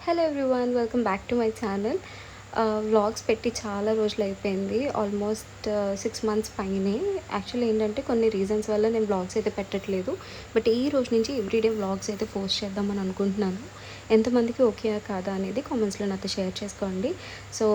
Hello everyone, welcome back to my channel. Vlogs పెట్టి చాలా రోజులు అయిపోయింది. ఆల్మోస్ట్ 6 మంత్స్ పైనే. యాక్చువల్లీ ఏంటంటే కొన్ని రీజన్స్ వల్ల నేను వ్లాగ్స్ అయితే పెట్టట్లేదు. బట్ ఈ రోజు నుంచి ఎవ్రీడే వ్లాగ్స్ అయితే పోస్ట్ చేద్దామని అనుకుంటున్నాను. ఎంతమందికి ఓకే కాదా అనేది కామెంట్స్లో నాతో షేర్ చేసుకోండి. సో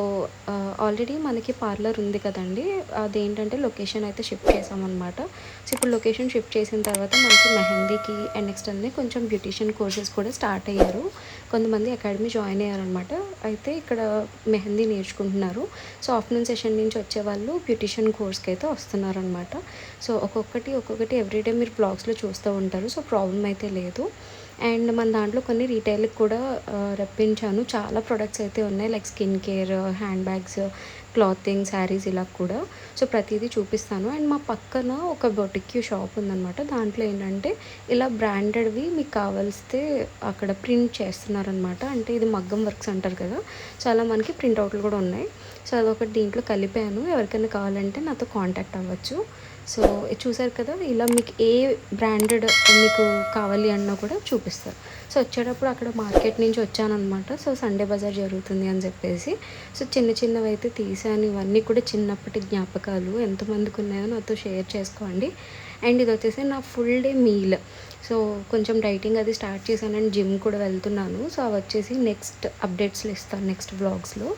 ఆల్రెడీ మనకి పార్లర్ ఉంది కదండి, అదేంటంటే లొకేషన్ అయితే షిఫ్ట్ చేసామన్నమాట. సో ఇప్పుడు లొకేషన్ షిఫ్ట్ చేసిన తర్వాత మనకి మెహందీకి అండ్ నెక్స్ట్ అన్నీ కొంచెం బ్యూటిషియన్ కోర్సెస్ కూడా స్టార్ట్ అయ్యారు. కొంతమంది అకాడమీ జాయిన్ అయ్యారనమాట. అయితే ఇక్కడ మెహందీ నేర్చుకుంటున్నారు. సో ఆఫ్టర్నూన్ సెషన్ నుంచి వచ్చే వాళ్ళు బ్యూటిషియన్ కోర్స్కి అయితే వస్తున్నారనమాట. సో ఒక్కొక్కటి ఎవ్రీడే మీరు బ్లాగ్స్లో చూస్తూ ఉంటారు. సో ప్రాబ్లం అయితే లేదు. అండ్ మన దాంట్లో కొన్ని రీటైల్కి కూడా రప్పించాను. చాలా ప్రొడక్ట్స్ అయితే ఉన్నాయి, like skin care, hand bags, clothing, saris ఇలా కూడా. సో ప్రతిదీ చూపిస్తాను. అండ్ మా పక్కన ఒక బొటిక్ షాప్ ఉందన్నమాట. దాంట్లో ఏంటంటే ఇలా బ్రాండెడ్వి మీకు కావాల్స్తే అక్కడ ప్రింట్ చేస్తున్నారనమాట. అంటే ఇది మగ్గం వర్క్స్ అంటారు కదా, సో అలా మనకి ప్రింట్అవుట్లు కూడా ఉన్నాయి. సో అదొకటి దీంట్లో కలిపాను. ఎవరికైనా కావాలంటే నాతో కాంటాక్ట్ అవ్వచ్చు. సో చూసారు కదా, ఇలా మీకు ఏ బ్రాండెడ్ మీకు కావాలి అన్నా కూడా చూపిస్తారు. సో వచ్చేటప్పుడు అక్కడ మార్కెట్ నుంచి వచ్చానమాట. సో సండే బజార్ జరుగుతుంది అని చెప్పేసి సో చిన్నవి అయితే తీసాను. ఇవన్నీ కూడా చిన్నప్పటి జ్ఞాపకాలు. ఎంతమందికి ఉన్నాయో నాతో షేర్ చేసుకోండి. అండ్ ఇది వచ్చేసి నా ఫుల్ డే మీల్. సో కొంచెం డైటింగ్ అది స్టార్ట్ చేశాను అండ్ జిమ్ కూడా వెళ్తున్నాను. సో అవి వచ్చేసి నెక్స్ట్ అప్డేట్స్లో ఇస్తాను, నెక్స్ట్ వ్లాగ్స్లో.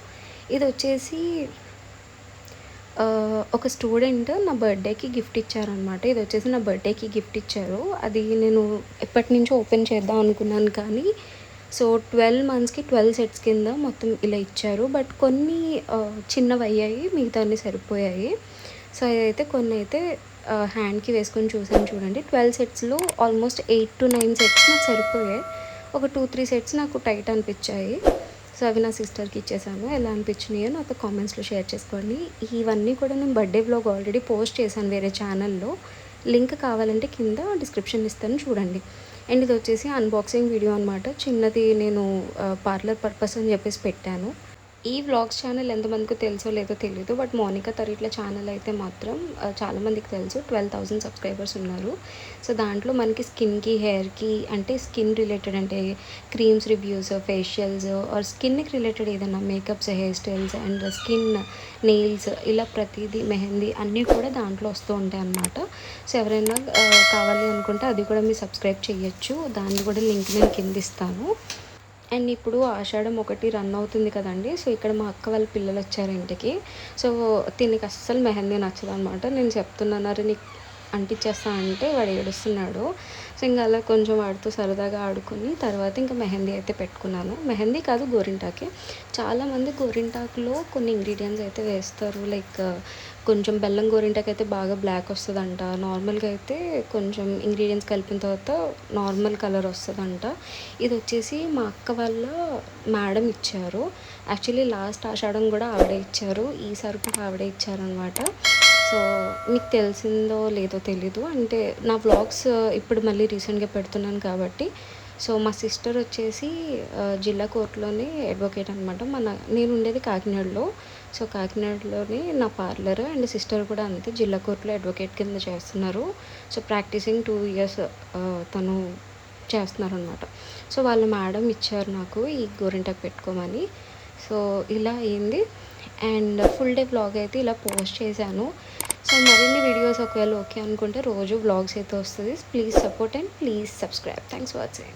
ఇది వచ్చేసి ఒక స్టూడెంట్ నా బర్త్డేకి గిఫ్ట్ ఇచ్చారనమాట. ఇది వచ్చేసి నా బర్త్డేకి గిఫ్ట్ ఇచ్చారు. అది నేను ఎప్పటి నుంచో ఓపెన్ చేద్దాం అనుకున్నాను, కానీ సో 12 మంత్స్కి 12 సెట్స్ కింద మొత్తం ఇలా ఇచ్చారు. బట్ కొన్ని చిన్నవి అయ్యాయి, మిగతా అన్నీ సరిపోయాయి. సో ఇదైతే కొన్ని అయితే హ్యాండ్కి వేసుకొని చూసాను చూడండి. 12 సెట్స్లో ఆల్మోస్ట్ 8 to 9 సెట్స్ నాకు సరిపోయాయి. ఒక 2-3 సెట్స్ నాకు టైట్ అనిపించాయి. సో అవి నా సిస్టర్కి ఇచ్చేసాను. ఎలా అనిపించినాయో నాతో కామెంట్స్లో షేర్ చేసుకోండి. ఇవన్నీ కూడా నేను బర్త్డే బ్లాగ్ ఆల్రెడీ పోస్ట్ చేశాను వేరే ఛానల్లో. లింక్ కావాలంటే కింద డిస్క్రిప్షన్ ఇస్తాను, చూడండి. అండ్ ఇది వచ్చేసి అన్బాక్సింగ్ వీడియో అనమాట. చిన్నది నేను పార్లర్ పర్పస్ అని చెప్పేసి పెట్టాను. ఈ వ్లాగ్స్ ఛానల్ ఎంతమందికి తెలుసో లేదో తెలీదు, బట్ మోనికా తరిట్ల ఛానల్ అయితే మాత్రం చాలామందికి తెలుసు. 12,000 సబ్స్క్రైబర్స్ ఉన్నారు. సో దాంట్లో మనకి స్కిన్కి, హెయిర్కి, అంటే స్కిన్ రిలేటెడ్ అంటే క్రీమ్స్ రివ్యూస్, ఫేషియల్స్ ఆర్ స్కిన్కి రిలేటెడ్ ఏదైనా makeups, hair styles and skin, nails ఇలా ప్రతిదీ, మెహందీ అన్నీ కూడా దాంట్లో వస్తూ ఉంటాయి అన్నమాట. సో ఎవరైనా కావాలి అనుకుంటే అది కూడా మీరు సబ్స్క్రైబ్ చేయొచ్చు. దాన్ని కూడా లింక్ నేను కింద ఇస్తాను. అండ్ ఇప్పుడు ఆషాఢం 1 రన్ అవుతుంది కదండి. సో ఇక్కడ మా అక్క వాళ్ళ పిల్లలు వచ్చారు ఇంటికి. సో తినికి అస్సలు మెహందీ నచ్చదు అనమాట. నేను చెప్తున్నాను, అరే నీకు అంటించేస్తా అంటే వాడు ఏడుస్తున్నాడు. సో ఇంకా అలా కొంచెం వాడితో సరదాగా ఆడుకుని తర్వాత ఇంకా మెహందీ అయితే పెట్టుకున్నాను. మెహందీ కాదు, గోరింటాకే. చాలామంది గోరింటాకులో కొన్ని ఇంగ్రీడియంట్స్ అయితే వేస్తారు, లైక్ కొంచెం బెల్లం గోరింటాకు అయితే బాగా బ్లాక్ వస్తుందంట. నార్మల్గా అయితే కొంచెం ఇంగ్రీడియంట్స్ కలిపిన తర్వాత నార్మల్ కలర్ వస్తుందంట. ఇది వచ్చేసి మా అక్క వాళ్ళ మేడం ఇచ్చారు. యాక్చువల్లీ లాస్ట్ ఆషాఢం కూడా ఆవిడే ఇచ్చారు, ఈసారి కూడా ఆవిడే ఇచ్చారనమాట. సో మీకు తెలిసిందో లేదో తెలీదు, అంటే నా వ్లాగ్స్ ఇప్పుడు మళ్ళీ రీసెంట్గా పెడుతున్నాను కాబట్టి. సో మా సిస్టర్ వచ్చేసి జిల్లా కోర్టులోనే అడ్వకేట్ అనమాట. నేను ఉండేది కాకినాడలో. సో కాకినాడలోనే నా పార్లర్, అండ్ సిస్టర్ కూడా అంతే జిల్లా కోర్టులో అడ్వకేట్ కింద చేస్తున్నారు. సో ప్రాక్టీసింగ్ 2 years తను చేస్తున్నారనమాట. సో వాళ్ళ మేడం ఇచ్చారు నాకు ఈ గోరింటాకు పెట్టుకోమని. సో ఇలా అయింది. అండ్ ఫుల్ డే వ్లాగ్ అయితే ఇలా పోస్ట్ చేశాను. సో మరిన్ని వీడియోస్ ఒకవేళ ఓకే అనుకుంటే రోజు వ్లాగ్స్ అయితే వస్తుంది. Please support and please subscribe. Thanks for watching.